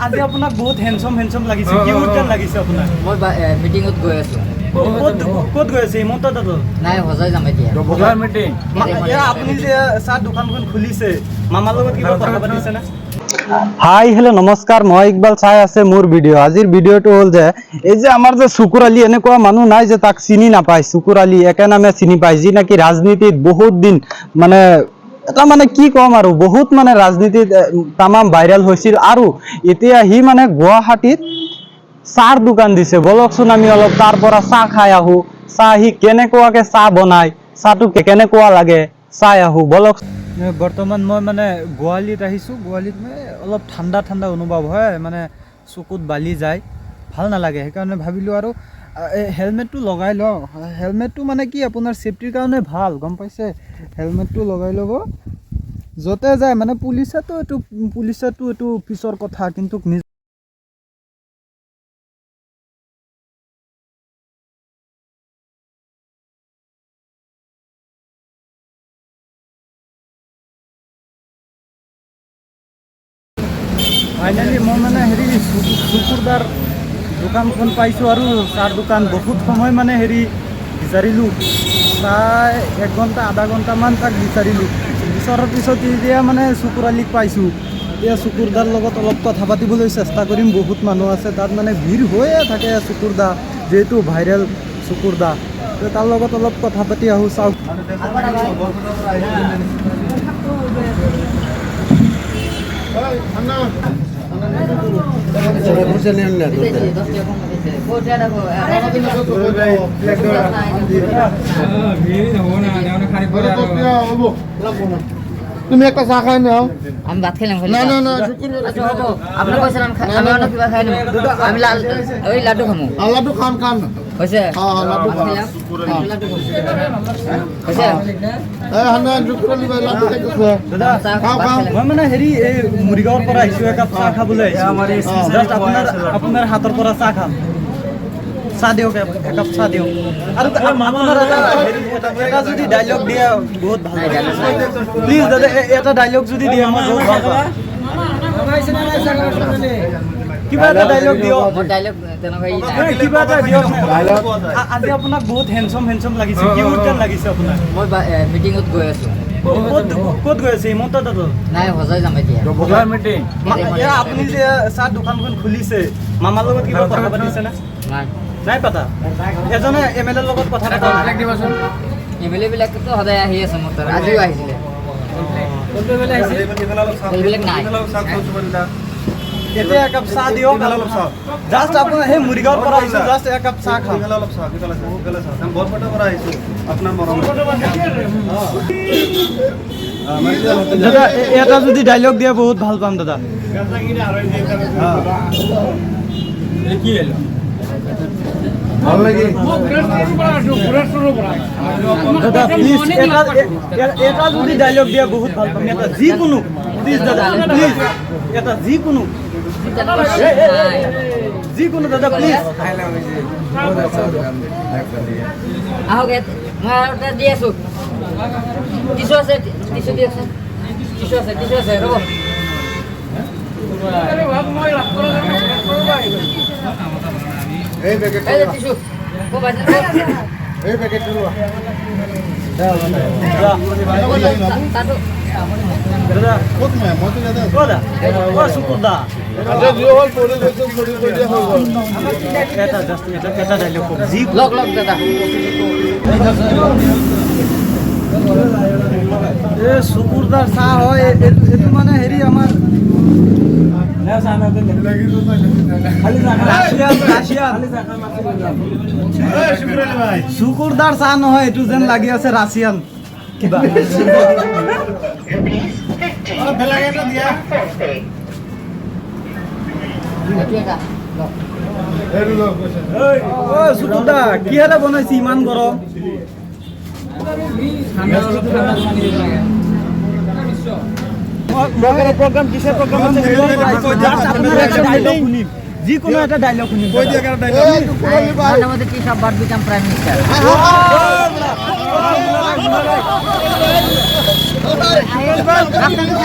আজি আপোনাক বহুত হেণ্ডসাম লাগিছে কিউট যেন লাগিছে আপোনাক মই মিটিংত গৈ আছো ক'ত গৈ আছে হিমন্ত দাদা নাই হজাই যাম এতিয়া বগাৰ মিটিং আপুনি যে চাহ দোকানখন খুলিছে মামাৰ লগত কিবা কথা পাতিছে না হাই হেল্ল' নমস্কাৰ মই ইকবাল চাই আছে মোৰ ভিডিঅ' আজিৰ ভিডিঅ'টো হ'ল যে এই যে আমাৰ যে চুকুৰ আলী এনেকুৱা মানুহ নাই যে তাক চিনি নাপায় চুকুৰ আলী একে নামে চিনি পায় যি নাকি ৰাজনীতিত বহুত দিন মানে এটা মানে কি কম আৰু বহুত মানে ৰাজনীতিত তামাম ভাইৰেল হৈছিল আৰু এতিয়া হি মানে গুৱাহাটীত চাহ দোকান দিছে বলকচোন আমি অলপ তাৰ পৰা চাহ খাই আহো চাহ হি কেনেকুৱাকে চাহ বনায় চাহটো কেনেকুৱা লাগে চাই আহো বলক বৰ্তমান মই মানে গোৱালিত আহিছোঁ গোৱালিত অলপ ঠাণ্ডা অনুভৱ হয় মানে চকুত বালি যায় ভাল নালাগে সেইকাৰণে ভাবিলোঁ আৰু হেলমেটটো লগাই লওঁ হেলমেটটো মানে কি আপোনাৰ সেফটিৰ কাৰণে ভাল গম পাইছে হেলমেটটো লগাই ল'ব য'তে যায় মানে পুলিচেতো এইটো পিছৰ কথা কিন্তু ফাইনেলি মই মানে চুকুৰদাৰ দোকানখন পাইছোঁ আৰু চাহ দোকান বহুত সময় মানে বিচাৰিলোঁ প্ৰায় 1 ঘণ্টা আধা ঘণ্টামান তাক বিচাৰিলোঁ বিচৰাৰ পিছত এতিয়া মানে চুকুৰ আলীক পাইছোঁ এতিয়া চুকুৰদাৰ লগত অলপ কথা পাতিবলৈ চেষ্টা কৰিম বহুত মানুহ আছে তাত মানে ভিৰ হৈয়ে থাকে চুকুৰদা যিহেতু ভাইৰেল চুকুৰদা তাৰ লগত অলপ কথা পাতি আহোঁ চাওক তুমি একটা চা খাই নাও আমি ভাত খেলাম না আপনার পয়সা আমি অন্য কিবা খাই আমি ওই লাড্ডু খামু লাড্ডু খাম হয়েছে লাড্ডু মই মানে মুৰিগাঁৱৰ পৰা আহিছোঁ একাপ চাহ খাবলৈ আপোনাৰ হাতৰ পৰা চাহ খাম চাহ দিয়ক একাপ চাহ দিয়ক আৰু এটা যদি ডাইলগ দিয়ে বহুত ভাল প্লিজ দাদা এটা ডাইলগ যদি দিয়ে মই বহুত ভাল পাওঁ কিবা এটা ডাইলগ দিয়ক কিবা এটা দিয়ক আজি আপোনাক বহুত হেণ্ডসাম লাগিছে কিউট যেন লাগিছে আপোনাক মই মিটিংত গৈ আছো ক'ত গৈ আছে হিমন্ত দাদা নাই হজাই যাম এতিয়া বগাৰ মিটিং আপুনি যে চাহ দোকানখন খুলিছে মামাৰ লগত কিবা কথা পাতিছে না নাই পাতা এজনে এমএলএৰ লগত কথা পাতিলে দিবাচোন এমএলএ বিলাকতো সদায় আহি আছে মোৰ তাত আজিও আহিছিলে এতিয়া একাপ চাহ দিয়ক জাষ্ট আপোনাৰ সেই মুৰিগাঁৱৰ পৰা আহিছোঁ জাষ্ট একাপ চাহ খাম দাদা এটা যদি ডাইলগ দিয়ে বহুত ভাল পাম দাদা কি ভাল লাগে দাদা প্লিজ এটা যদি ডাইলগ দিয়ে বহুত ভাল পাম এটা যিকোনো প্লিজ দাদা প্লিজ এটা যিকোনো দাদা প্লিজ আহক মই এটা দি আছো টিচু আছে টিচু দি আছো টিচু আছে ৰ'ব এই পেকেট টিচু এই পেকেট লোৱা দাদা ক'ত মই তো দাদা ক'ত সুকুৰদা এটা ডাইলগ লগ দাদা এই সুকুৰদাৰ চাহ হয় এইটো মানে আমাৰ সুকুৰদাৰ চাহ নহয় এইটো যেন লাগি আছে ৰাছিয়ান কিবা সুকুৰদা কিহেৰে বনাইছে ইমান গৰম প্ৰগ্ৰাম কিসের প্রোগ্রাম আছে যিকোনো একটা ডায়লগ শুনিম কই দিয়া একটা ডায়লগ আমাদের কি সব বাদ বিকাম প্রাইম মিনিস্টার আপনাদের